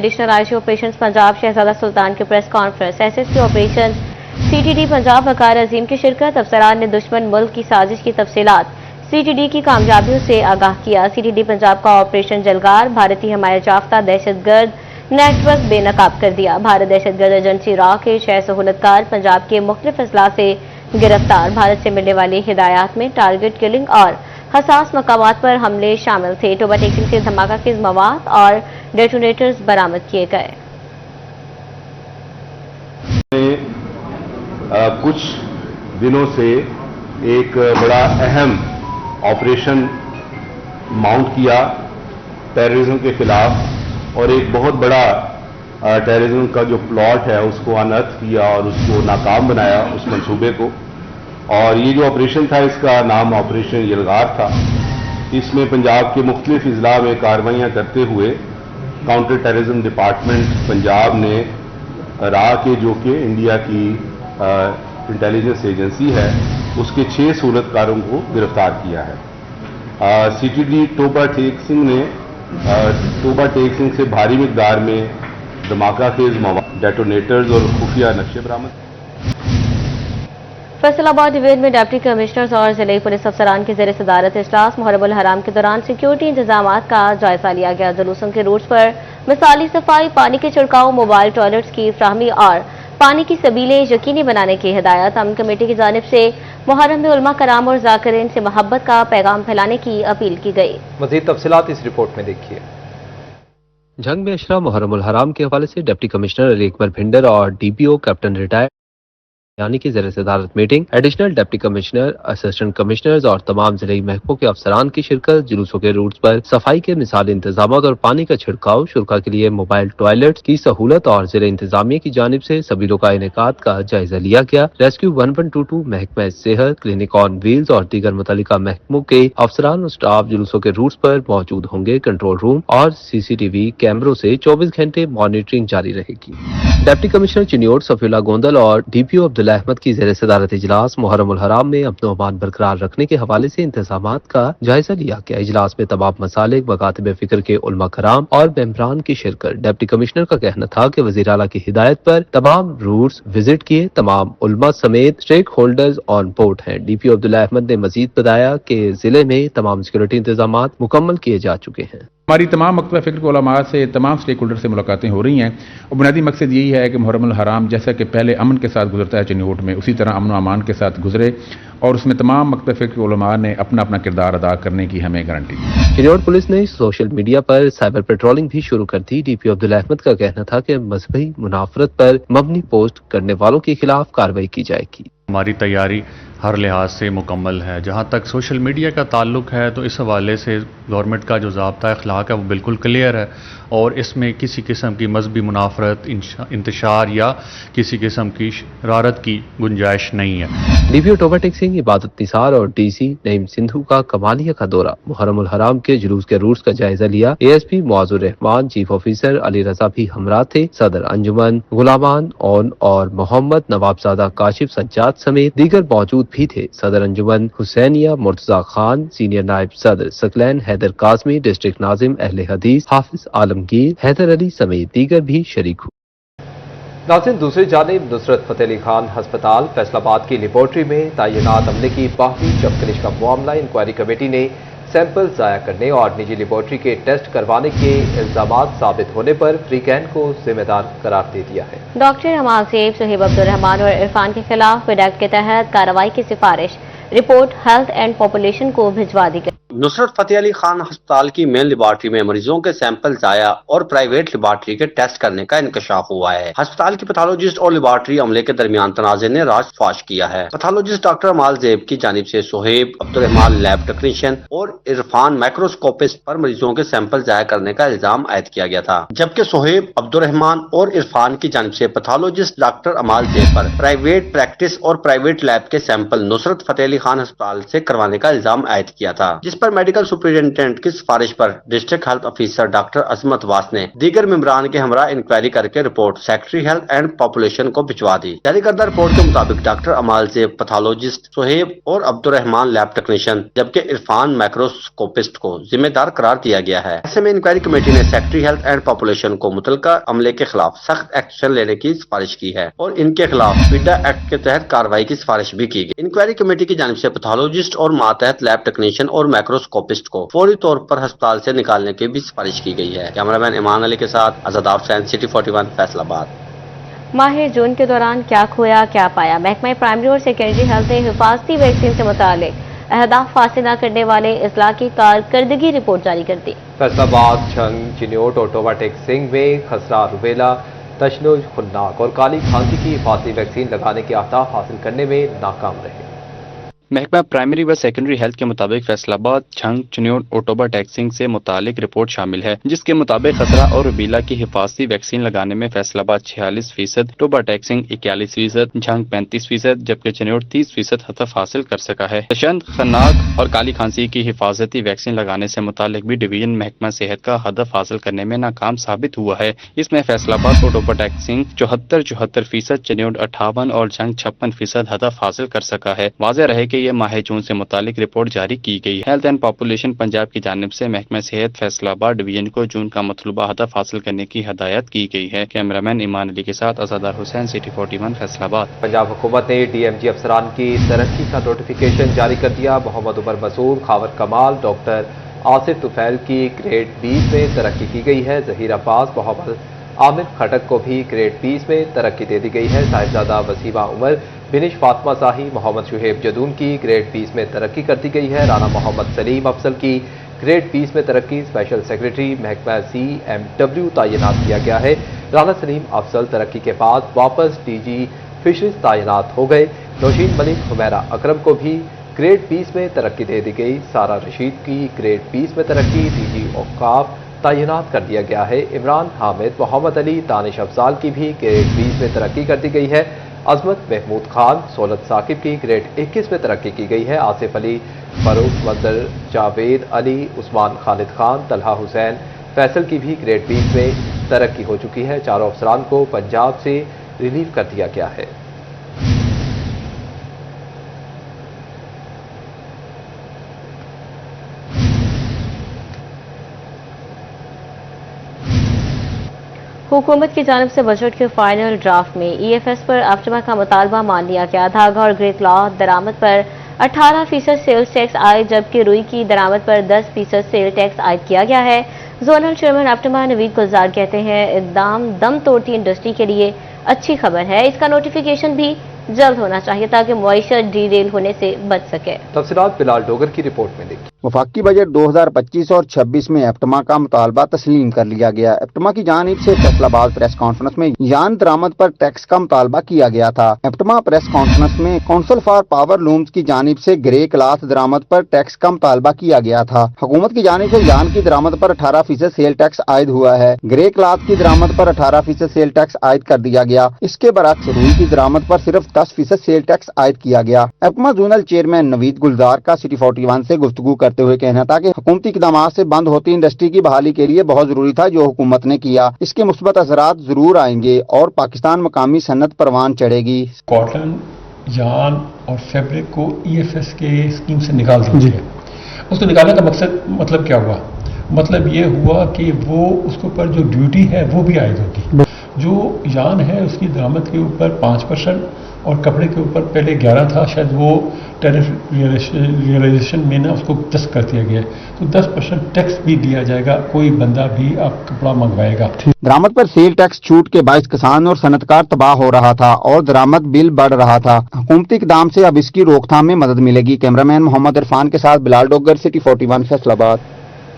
Additional IG operation Punjab Shahzada Sultan की press conference. SSP operation CTD Punjab Waqar Azeem की शिरकत। अफसरान ने दुश्मन मुल्क की साजिश की तफसीलात सीटीडी की कामयाबियों से आगाह किया। सीटीडी पंजाब का ऑपरेशन जलगार भारतीय हमायत याफ्ता दहशतगर्द नेटवर्क बेनकाब कर दिया। भारत दहशतगर्द एजेंसी रॉ के 6 सहूलतकार पंजाब के मुख्तलिफ अजला से गिरफ्तार। भारत से मिलने वाली हिदायत में टारगेट किलिंग और हसास मकामात पर हमले शामिल थे। टोबा टेक्सिंग से धमाका खेज मवाद और डेटोनेटर्स बरामद किए गए। कुछ दिनों से एक बड़ा अहम ऑपरेशन माउंट किया टेररिज्म के खिलाफ और एक बहुत बड़ा टेररिज्म का जो प्लॉट है उसको अनर्थ किया और उसको नाकाम बनाया, उस मंसूबे को। और ये जो ऑपरेशन था इसका नाम ऑपरेशन यलगार था। इसमें पंजाब के मुख्तलिफ अजला में कार्रवाइयाँ करते हुए काउंटर टेररिज्म डिपार्टमेंट पंजाब ने रा के जो कि इंडिया की इंटेलिजेंस एजेंसी है उसके 6 सहूलतकारों को गिरफ्तार किया है। सीटीडी टोबा टेक्सिंग ने टोबा टेक्सिंग से भारी मिकदार में धमाका खेज मवाद, डेटोनेटर्स और खुफिया नक्शे बरामद। फैसलाबाद डिवीजन में डिप्टी कमिश्नर्स और जिले पुलिस अफसरान की ज़ेर सदारत इजलास। मुहर्रम उल हराम के दौरान सिक्योरिटी इंतजामात का जायजा लिया गया। जुलूसों के रूट्स पर मिसाली सफाई, पानी के छिड़काव, मोबाइल टॉयलेट्स की फ्राहमी और पानी की सबीलें यकीनी बनाने की हिदायत। अमन कमेटी की जानिब से मुहर्रम में उलमा कराम और जाकिरीन से मोहब्बत का पैगाम फैलाने की अपील की गई। मज़ीद तफसीलात इस रिपोर्ट में देखिए। जंग में अशरा मुहर्रम उल हराम के हवाले से डिप्टी कमिश्नर अली अकबर भिंडर और डीपीओ कैप्टन रिटायर्ड यानी कि ज़ेर सदारत meeting additional deputy commissioner, assistant commissioners और तमाम जिले महकमों के अफसरान की शिरकत। जुलूसों के रूट्स पर सफाई के मिसाली इंतजाम और पानी का छिड़काव, शुरका के लिए मोबाइल टॉयलेट्स की सहूलत और जिले इंतजामिया की जानिब से सबीलों का इनेकाद का जायजा लिया गया। रेस्क्यू 1122, महकमा सेहत, क्लिनिक ऑन व्हील्स और दीगर मुतल्लिका महकमों के अफसरान और स्टाफ जुलूसों के रूट्स पर मौजूद होंगे। कंट्रोल रूम और सीसीटीवी कैमरों से 24 घंटे मॉनिटरिंग जारी रहेगी। डिप्टी कमिश्नर चिन्योट सफीउल्लाह गोंदल और डीपीओ अब्दुल्ला अहमद की ज़ेर सदारत इजलास मुहर्रम उल हराम में अमन अमान बरकरार रखने के हवाले से इंतजामात का जायजा लिया गया। इजलास में तमाम मसालिक, मकातिब फिक्र के उलमा कराम और मेंबरान की शिरकत। डिप्टी कमिश्नर का कहना था कि वज़ीर आला की हिदायत पर तमाम रूट्स विजिट किए, तमाम उलमा समेत स्टेक होल्डर्स ऑन बोर्ड हैं। डीपीओ अब्दुल्ला अहमद ने मजीद बताया कि जिले में तमाम सिक्योरिटी इंतजामात मुकम्मल किए जा चुके हैं। हमारी तमाम मकतबा फ़िक्र के उलमा से, तमाम स्टेक होल्डर से मुलाकातें हो रही हैं और बुनियादी मकसद यही है कि मुहर्रम उल हराम जैसा कि पहले अमन के साथ गुजरता है चिन्योट में, उसी तरह अमन व अमान के साथ गुजरे और उसमें तमाम मकतबा फ़िक्र के उलमा ने अपना अपना किरदार अदा करने की हमें गारंटी दी। चिन्योट पुलिस ने सोशल मीडिया पर साइबर पेट्रोलिंग भी शुरू कर दी। डीपीओ अब्दुल्ला अहमद का कहना था कि मजहबी मुनाफरत पर मबनी पोस्ट करने वालों के खिलाफ कार्रवाई की जाएगी। हमारी तैयारी हर लिहाज से मुकम्मल है। जहाँ तक सोशल मीडिया का ताल्लुक है तो इस हवाले से गवर्नमेंट का जो ज़ाब्ता अखलाक है वो बिल्कुल क्लियर है और इसमें किसी किस्म की मजहबी मुनाफरत, इंतशार या किसी किस्म की शरारत की गुंजाइश नहीं है। डीपीओ टोबा टेक्सिंग, इबादत निसार और डीसी नईम सिंधु का कमालिया का दौरा। मुहर्रम उल हराम के जुलूस के रूट्स का जायजा लिया। ASP Muazur Rehman, chief officer Ali Raza भी हमरा थे। सदर अंजुमन गुलामान ओन और मोहम्मद नवाबजादा काशिफ सज्जाद समेत दीगर मौजूद भी थे। सदर अंजुमन हुसैनिया मुर्तजा खान, सीनियर नायब सदर सकलैन हैदर काजमी, डिस्ट्रिक्ट नाजिम अहले हदीस हाफिज आलमगीर हैदर अली समेत दीगर भी शरीक हुए। नाज़रीन, दूसरी जानिब नुसरत फतेह अली खान अस्पताल फैसलाबाद की लेबॉर्ट्री में तैनात अमले की बाहरी जब्तकश का मामला। इंक्वायरी कमेटी ने सैंपल ज़ाया करने और निजी लेबॉर्ट्री के टेस्ट करवाने के इल्जामात साबित होने पर फ्रीकैन को जिम्मेदार करार दे दिया है। डॉक्टर हमाल सेब, सुहेब अब्दुर्रहमान और इरफान के खिलाफ विड एक्ट के तहत कार्रवाई की सिफारिश रिपोर्ट हेल्थ एंड पॉपुलेशन को भिजवा दी गई। नुसरत फतेह अली खान अस्पताल की मेन लेबॉर्ट्री में मरीजों के सैंपल जाया और प्राइवेट लेबॉर्ट्री के टेस्ट करने का इंकशाफ हुआ है। अस्पताल की पैथोलॉजिस्ट और लेबॉर्ट्री अमले के दरमियान तनाज़े ने राज फाश किया है। पैथोलॉजिस्ट डॉक्टर अमाल ज़ेब की जानिब से सुहेब अब्दुर्रहमान लैब टेक्नीशियन और इरफान माइक्रोस्कोपिस्ट पर मरीजों के सैंपल जाया करने का इल्जाम आयद किया गया था, जबकि सुहेब अब्दुर्रहमान और इरफान की जानिब से पैथोलॉजिस्ट डॉक्टर अमाल ज़ेब पर प्राइवेट प्रैक्टिस और प्राइवेट लैब के सैंपल नुसरत फतेह अली खान अस्पताल से करवाने का इल्जाम आयद किया था, जिस पर پر میڈیکل سپرنٹینڈنٹ کی سفارش پر ڈسٹرکٹ ہیلتھ افیسر ڈاکٹر عظمت واس نے دیگر ممبران کے ہمراہ انکوائری کر کے report secretary health and population کو بھجوا دی۔ جاری کردہ رپورٹ کے مطابق ڈاکٹر امال زیب پیتھولوجسٹ، سہیب اور عبد الرحمان لیب ٹیکنیشین جبکہ عرفان مائکروسکوپسٹ کو ذمہ دار قرار دیا گیا ہے۔ ایسے میں انکوائری کمیٹی نے سیکرٹری ہیلتھ اینڈ پاپولیشن کو متعلقہ عملے کے خلاف سخت ایکشن لینے کی سفارش کی ہے اور ان کے خلاف پیڈا ایکٹ کے تحت کارروائی کی سفارش بھی کی گئی۔ انکوائری کمیٹی کی جانب سے پیتھولوجسٹ اور ماتحت لیب ٹیکنیشین اور مائکروسکوپسٹ کو فوری طور پر ہسپتال سے نکالنے کی بھی سفارش کی گئی ہے۔ کیمرہ مین ایمان علی کے ساتھ آزاد حسین، سٹی 41 فیصل آباد۔ ماہ جون کے دوران کیا کھویا کیا پایا، محکمہ پرائمری اور سیکنڈری ہیلتھ نے حفاظتی ویکسین سے متعلق اہداف حاصل نہ کرنے والے اضلاع کی کارکردگی رپورٹ جاری کر دی۔ فیصل آباد، جھنگ، چنیوٹ اور ٹوبا ٹیک سنگھ میں خسرہ، روبیلا، تشنج، خناق اور کالی کھانسی کی حفاظتی ویکسین لگانے کے اہداف حاصل کرنے میں ناکام رہے۔ محکمہ پرائمری و سیکنڈری ہیلتھ کے مطابق فیصل آباد، جھنگ، چنیوٹ اور ٹوبا ٹیکسنگ سے متعلق رپورٹ شامل ہے، جس کے مطابق خسرہ اور روبیلا کی حفاظتی ویکسین لگانے میں فیصل آباد 46%، ٹوبا ٹیکسنگ 41%، جھنگ 35%، جبکہ چنیوٹ 30% ہدف حاصل کر سکا ہے۔ تشنج، خناق اور کالی کھانسی کی حفاظتی ویکسین لگانے سے متعلق بھی ڈویژن محکمہ صحت کا ہدف حاصل کرنے میں ناکام ثابت ہوا ہے۔ اس میں فیصل آباد اور ٹوبا ٹیکسنگ 74%، چنیوٹ 58% اور جھنگ 56% ہدف حاصل کر سکا ہے۔ واضح رہے کہ یہ ماہ جون سے متعلق رپورٹ جاری کی گئی ہے۔ ہیلتھ اینڈ پاپولیشن پنجاب کی جانب سے محکمہ صحت فیصل آباد ڈویژن کو جون کا مطلوبہ ہدف حاصل کرنے کی ہدایت کی گئی ہے۔ کیمرہ مین ایمان علی کے ساتھ آزاد حسین، سٹی 41 فیصل آباد۔ پنجاب حکومت نے ڈی ایم جی افسران کی ترقی کا نوٹیفیکیشن جاری کر دیا۔ محمد عمر مسعود، خاور کمال، ڈاکٹر آصف طفیل کی گریڈ 20 میں ترقی کی گئی ہے۔ ظہیر عباس، محمد عامر کھٹک کو بھی گریڈ 20 میں ترقی دے دی گئی ہے۔ صاحبزادہ وسیمہ عمر، بنش فاطمہ صاحی، محمد شہیب جدون کی گریڈ 20 میں ترقی کر دی گئی ہے۔ رانا محمد سلیم افضل کی گریڈ 20 میں ترقی، اسپیشل سیکرٹری محکمہ CMW تعینات کیا گیا ہے۔ رانا سلیم افضل ترقی کے بعد واپس DG فشریز تعینات ہو گئے۔ نوشین ملک، حمیرہ اکرم کو بھی گریڈ 20 میں ترقی دے دی گئی۔ سارا رشید کی گریڈ 20 میں ترقی، DG اوقاف تعینات کر دیا گیا ہے۔ عمران حامد، محمد علی، دانش افضال کی بھی گریڈ 20 میں ترقی کر دی گئی ہے۔ عظمت محمود خان، سولت ثاقب کی گریڈ 21 میں ترقی کی گئی ہے۔ آصف علی، فاروق منظر، جاوید علی، عثمان خالد خان، طلحہ حسین، فیصل کی بھی گریڈ 20 میں ترقی ہو چکی ہے۔ چاروں افسران کو پنجاب سے ریلیو کر دیا گیا ہے۔ حکومت کی جانب سے بجٹ کے فائنل ڈرافٹ میں EFS پر افجمہ کا مطالبہ مان لیا گیا۔ دھاگا اور گرے کلاتھ درآمد پر 18% سیلز ٹیکس عائد، جبکہ روئی کی درآمد پر 10% سیل ٹیکس عائد کیا گیا ہے۔ زونل چیئرمین افجمہ نوید گلزار کہتے ہیں اقدام دم توڑتی انڈسٹری کے لیے اچھی خبر ہے، اس کا نوٹیفیکیشن بھی جلد ہونا چاہیے تاکہ معیشت ڈی ریل ہونے سے بچ سکے۔ تفصیلات بلال ڈوگر کی رپورٹ میں دیکھیں۔ وفاقی بجٹ 2025 اور 26 میں ایپٹما کا مطالبہ تسلیم کر لیا گیا۔ ایپٹما کی جانب سے فیصل آباد پریس کانفرنس میں یان درآمد پر ٹیکس کا مطالبہ کیا گیا تھا۔ ایپٹما پریس کانفرنس میں کونسل فار پاور لومز کی جانب سے گرے کلاتھ درآمد پر ٹیکس کا مطالبہ کیا گیا تھا۔ حکومت کی جانب سے یان کی درآمد پر 18% سیل ٹیکس عائد ہوا ہے۔ گرے کلاتھ کی درآمد پر 18% سیل ٹیکس عائد کر دیا گیا۔ اس کے برعکس روئی کی درآمد پر صرف 10% سیل ٹیکس عائد کیا گیا۔ ایپٹما زونل چیئرمین نوید گلزار کا سٹی 41 سے گفتگو کرتے ہوئے کہنا تھا کہ حکومتی اقدامات سے بند ہوتی انڈسٹری کی بحالی کے لیے بہت ضروری تھا جو حکومت نے کیا۔ اس کے مثبت اثرات ضرور آئیں گے اور پاکستان مقامی صنعت پروان چڑھے گی۔ کاٹن، یان اور فیبرک کو EFS کے اسکیم سے نکال دیا گیا۔ اس کو نکالنے کا مطلب کیا ہوا؟ مطلب یہ ہوا کہ وہ اس کے اوپر جو ڈیوٹی ہے وہ بھی عائد ہوگی۔ جو یان ہے اس کی درآمد کے اوپر 5% اور کپڑے کے اوپر پہلے 11 تھا، شاید وہ ٹیرف ریئلائزیشن میں نا اس کو 10 کر دیا گیا، تو 10% ٹیکس بھی دیا جائے گا، کوئی بندہ بھی آپ کپڑا منگوائے گا۔ درآمد پر سیل ٹیکس چھوٹ کے باعث کسان اور صنعتکار تباہ ہو رہا تھا اور درآمد بل بڑھ رہا تھا۔ حکومتی اقدام سے اب اس کی روک تھام میں مدد ملے گی۔ کیمرہ مین محمد عرفان کے ساتھ بلال ڈوگر، سٹی 41 فیصل آباد۔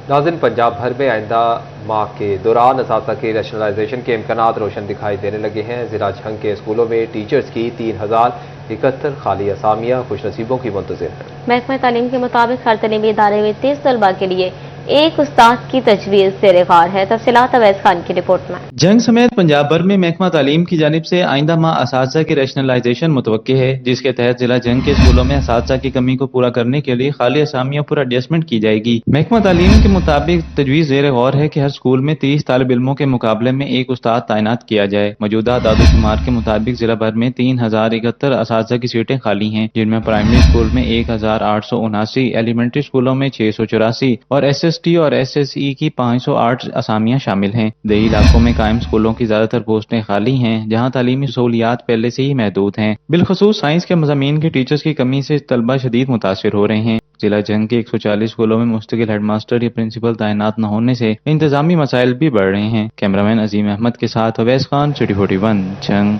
ناظرین، پنجاب بھر میں آئندہ ماہ کے دوران اساتذہ کے ریشنلائزیشن کے امکانات روشن دکھائی دینے لگے ہیں۔ ضلع جھنگ کے اسکولوں میں ٹیچرز کی 3071 خالی اسامیاں خوش نصیبوں کی منتظر ہیں۔ محکمہ تعلیم کے مطابق ہر تعلیمی ادارے میں 30 طلبہ کے لیے एक उस्ताद की तजवीज़ ज़ेर गौर है। तफसीलात अवैस खान की रिपोर्ट में। जंग समेत पंजाब भर में महकमा तालीम की जानिब से आइंदा माह असातिज़ा की रैशनलाइजेशन मुतवक्के है, जिसके तहत जिला जंग के स्कूलों में असातिज़ा की कमी को पूरा करने के लिए खाली असामियों पर एडजस्टमेंट की जाएगी। महकमा तालीम के मुताबिक तजवीज़ ज़ेर गौर है कि हर स्कूल में 30 तालिब इल्मों के मुकाबले में एक उस्ताद तैनात किया जाए। मौजूदा दादोशुमार के मुताबिक जिला भर में 3071 असातिज़ा की सीटें खाली हैं, जिनमें प्राइमरी स्कूल में 1879, एलिमेंट्री स्कूलों में 684 और SST और SSE की 508 असामियां शामिल हैं। देही इलाकों में कायम स्कूलों की ज्यादातर पोस्टें खाली हैं, जहां तालीमी सहूलियात पहले से ही महदूद हैं। बिलखसूस साइंस के मज़ामीन के टीचर्स की कमी से तलबा शदीद मुतासिर हो रहे हैं। जिला जंग के 140 स्कूलों में मुस्तकिल हेडमास्टर या प्रिंसिपल तैनात न होने से इंतजामी मसाइल भी बढ़ रहे हैं। कैमरामैन अजीम अहमद के साथ अवैस खान, सिटी 41, जंग।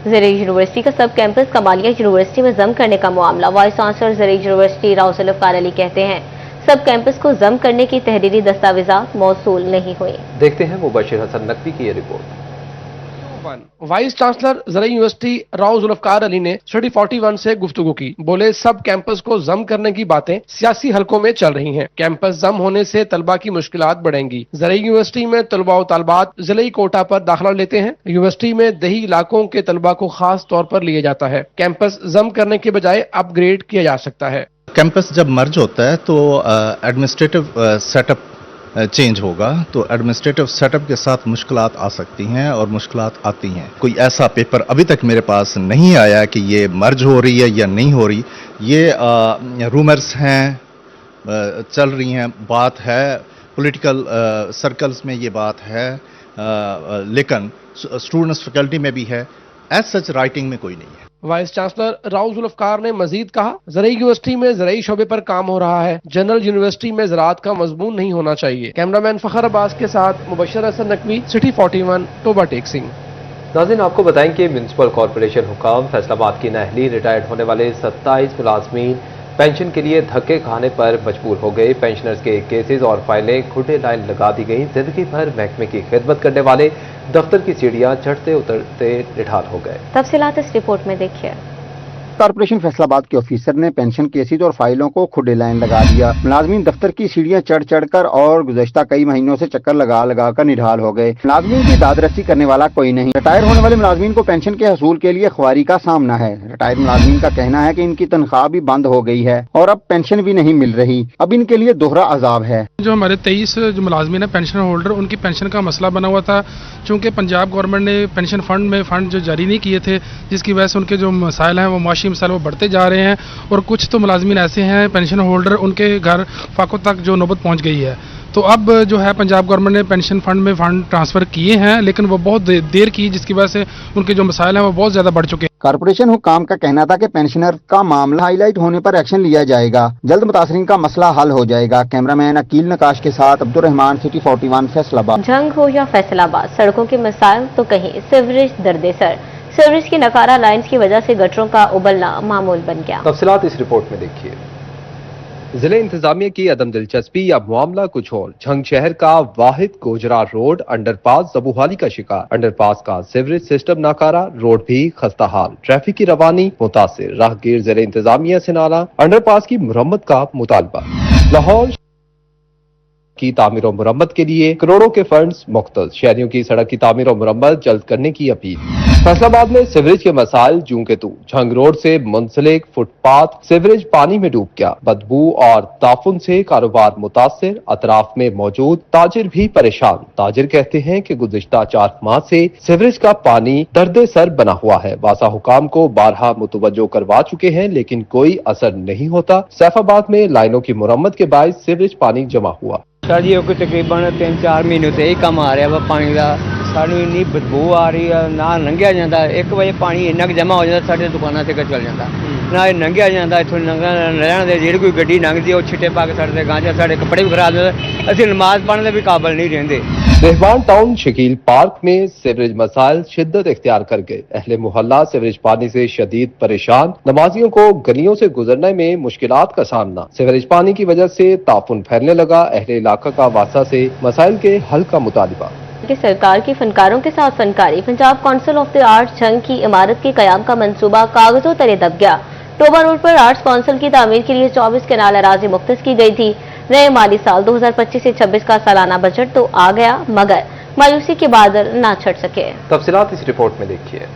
ज़रूरी यूनिवर्सिटी का सब कैंपस कमालिया यूनिवर्सिटी में जम करने का मामला। वाइस चांसलर ज़रूरी यूनिवर्सिटी राव जुल्फ़िकार अली कहते हैं सब कैंपस को जम करने की तहरीरी दस्तावेजात मौसूल नहीं हुए। देखते हैं मुबशिर हसन नकवी की ये रिपोर्ट। वाइस चांसलर ज़रूरी यूनिवर्सिटी राव जुल्फ़िकार अली ने स्टडी 41 से गुफ्तगू की। बोले सब कैंपस को जम करने की बातें सियासी हलकों में चल रही हैं। कैंपस जम होने से तलबा की मुश्किलात बढ़ेंगी। ज़रूरी यूनिवर्सिटी में तलबा और तालबात ज़िले कोटा पर दाखिला लेते हैं। यूनिवर्सिटी में दही इलाकों के तलबा को खास तौर पर लिया जाता है। कैंपस जम करने के बजाय अपग्रेड किया जा सकता है। कैंपस जब मर्ज होता है तो एडमिनिस्ट्रेटिव सेटअप चेंज होगा, तो एडमिनिस्ट्रेटिव सेटअप के साथ मुश्किलात आ सकती हैं और मुश्किलात आती हैं। कोई ऐसा पेपर अभी तक मेरे पास नहीं आया कि ये मर्ज हो रही है या नहीं हो रही। ये रूमर्स हैं, चल रही हैं, बात है पॉलिटिकल सर्कल्स में, ये बात है, लेकिन स्टूडेंट्स फैकल्टी में भी है। एज सच राइटिंग में कोई नहीं है। वाइस चांसलर राव जुल्फ़िकार ने मजीद कहा ज़रूरी यूनिवर्सिटी में ज़रूरी शोबे पर काम हो रहा है। जनरल यूनिवर्सिटी में ज़राअत का मजमून नहीं होना चाहिए। कैमरामैन फ़खर अब्बास के साथ मुबशिर हसन नकवी, सिटी 41, टोबा टेक सिंह। नाज़रीन आपको बताएं कि म्यूनसिपल कॉरपोरेशन हुकाम फैसलाबाद की नाअहली रिटायर्ड होने वाले 27 मुलाजमीन पेंशन के लिए धक्के खाने पर मजबूर हो गए। पेंशनर्स के केसेस और फाइलें खुटे लाइन लगा दी गई। जिंदगी भर महकमे की खिदमत करने वाले दफ्तर की सीढ़ियां चढ़ते उतरते निठार हो गए। तफसीलात इस रिपोर्ट में देखिए। कॉर्पोरेशन फैसलाबाद के ऑफिसर ने पेंशन केसेज और फाइलों को खुले लाइन लगा दिया। मुलाजमीन दफ्तर की सीढ़ियां चढ़ चढ़कर और गुज़श्ता कई महीनों से चक्कर लगा लगा कर निढाल हो गए। मुलाजमीन की दादरसी करने वाला कोई नहीं। रिटायर होने वाले मुलाजमीन को पेंशन के हसूल के लिए ख्वारी का सामना है। रिटायर्ड मुलाजमीन का कहना है कि इनकी तनख्वाह भी बंद हो गई है और अब पेंशन भी नहीं मिल रही। अब इनके लिए दोहरा अजाब है। जो हमारे 23 जो मुलाजमीन है पेंशन होल्डर, उनकी पेंशन का मसला बना हुआ था। चूँकि पंजाब गवर्नमेंट ने पेंशन फंड में फंड जो जारी नहीं किए थे, जिसकी वजह से उनके जो मसाइल हैं वो माशी मसाइल वो बढ़ते जा रहे हैं। और कुछ तो मुलाजमीन ऐसे हैं पेंशन होल्डर, उनके घर फाकों तक जो नौबत पहुंच गई है। तो अब जो है पंजाब गवर्नमेंट ने पेंशन फंड में फंड ट्रांसफर किए हैं, लेकिन वो बहुत देर की, जिसकी वजह से उनके जो मसाइल हैं वो बहुत ज्यादा बढ़ चुके हैं। कॉर्पोरेशन हुकाम का कहना था कि पेंशनर का मामला हाईलाइट होने पर एक्शन लिया जाएगा, जल्द मुतासरीन का मसला हल हो जाएगा। कैमरामैन अकील नकाश के साथ अब्दुल रहमान, सिटी 41, फैसलाबाद। जंग हो या फैसलाबाद, सड़कों के मसाइल तो कहीं सीवरेज दर्दे सर। सीवरेज की नकारा लाइन्स की वजह से गटरों का उबलना मामूल बन गया। तफसीलात इस रिपोर्ट में देखिए। जिले इंतजामिया की अदम दिलचस्पी या मामला कुछ और। झंग शहर का वाहिद गोजरा रोड अंडरपास जबूहाली का शिकार। अंडरपास का सीवरेज सिस्टम नाकारा, रोड भी खस्ता हाल, ट्रैफिक की रवानी मुतासिर। राहगीर जिले इंतजामिया से नाला अंडरपास की मुरम्मत का मुतालबा। लाहौर की तामीर और मुरम्मत के लिए करोड़ों के फंड्स मुख्तस। शहरियों की सड़क की तामीर और मुरम्मत जल्द करने की अपील। फैसलाबाद में सीवरेज के मसाइल जूं के तू। झंग रोड से मुंसलिक फुटपाथ सीवरेज पानी में डूब गया। बदबू और ताफुन से कारोबार मुतासिर, अतराफ में मौजूद ताजिर भी परेशान। ताजिर कहते हैं कि गुज़िश्ता 4 माह से सीवरेज का पानी दर्दे सर बना हुआ है। वासा हुकाम को बारहा मुतवज्जो करवा चुके हैं, लेकिन कोई असर नहीं होता। सैफाबाद में लाइनों की मुरम्मत के बाद सीवरेज पानी जमा हुआ। सर जी कोई तकरीबन 3-4 महीनों से यही काम आ रहा है पानी का। सानू इन्नी बदबू आ रही है, ना लंघिया जाता। 1 बजे पानी इन्ना जमा हो जाता साढ़े दुकानों से चल जाता, ना लंघिया जाता। इतों रहने दे जी कोई गड्डी लंघती है छिट्टे पा के सड़ते गांजा, साढ़े कपड़े भी खराब होते। असं नमाज पढ़ने भी काबिल नहीं रहते। रहमान टाउन शकील पार्क में सीवरेज मसाइल शिद्दत इख्तियार कर गए। अहले मोहल्ला सीवरेज पानी से शदीद परेशान। नमाजियों को गलियों से गुजरने में मुश्किलात का सामना। सीवरेज पानी की वजह से ताफुन फैलने लगा। अहले इलाका का वासा से मसाइल के हल का मुतालिबा। कि सरकार की फनकारों के साथ फनकारी। Punjab council of the arts Jhang की इमारत के कयाम का मंसूबा कागजों तले दब गया। टोबा रोड पर आर्ट्स काउंसिल की तामीर के लिए 24 कनाल अराजी मुख्तस की गई थी। नए माली साल 2025 से 26 का सालाना बजट तो आ गया, मगर मायूसी के बादल ना छट सके। तफसीलात इस रिपोर्ट में देखिए।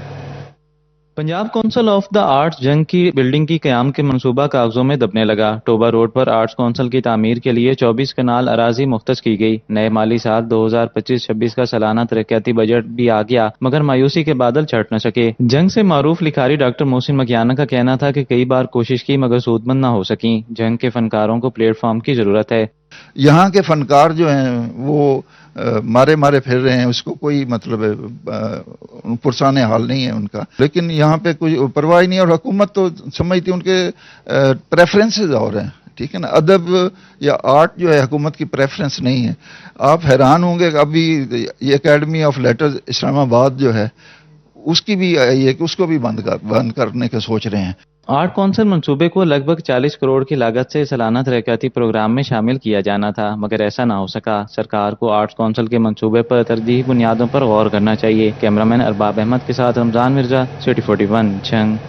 Punjab council of the arts जंग की बिल्डिंग की क़याम के मंसूबा कागजों में दबने लगा। टोबा रोड पर आर्ट्स काउंसिल की तामीर के लिए 24 कनाल अराजी मुख्तस की गई। नए माली साल 2025-26 का सालाना तरक्याती बजट भी आ गया, मगर मायूसी के बादल छट न सके। जंग से मारूफ लिखारी डॉक्टर मोहसिन मकियाना का कहना था कि कई बार कोशिश की मगर सूदमंद न हो सकी। जंग के फनकारों को प्लेटफॉर्म की जरूरत है। यहाँ के फनकार जो हैं वो मारे फिर रहे हैं, उसको कोई मतलब पुरसाने हाल नहीं है उनका, लेकिन यहाँ पे कुछ परवाह ही नहीं है। और हुकूमत तो समझती उनके प्रेफरेंसेस और हैं, ठीक है ना। अदब या आर्ट जो है हुकूमत की प्रेफरेंस नहीं है। आप हैरान होंगे कि अभी ये एकेडमी ऑफ लेटर्स इस्लामाबाद जो है उसकी भी ये कि उसको भी बंद करने के सोच रहे हैं। आर्ट काउंसिल मंसूबे को लगभग 40 करोड़ की लागत से सालाना तरक्याती प्रोग्राम में शामिल किया जाना था, मगर ऐसा ना हो सका। सरकार को आर्ट्स काउंसिल के मंसूबे पर तरजीही बुनियादों पर गौर करना चाहिए। कैमरामैन अरबाब अहमद के साथ रमजान मिर्जा, सिटी 41 जंग।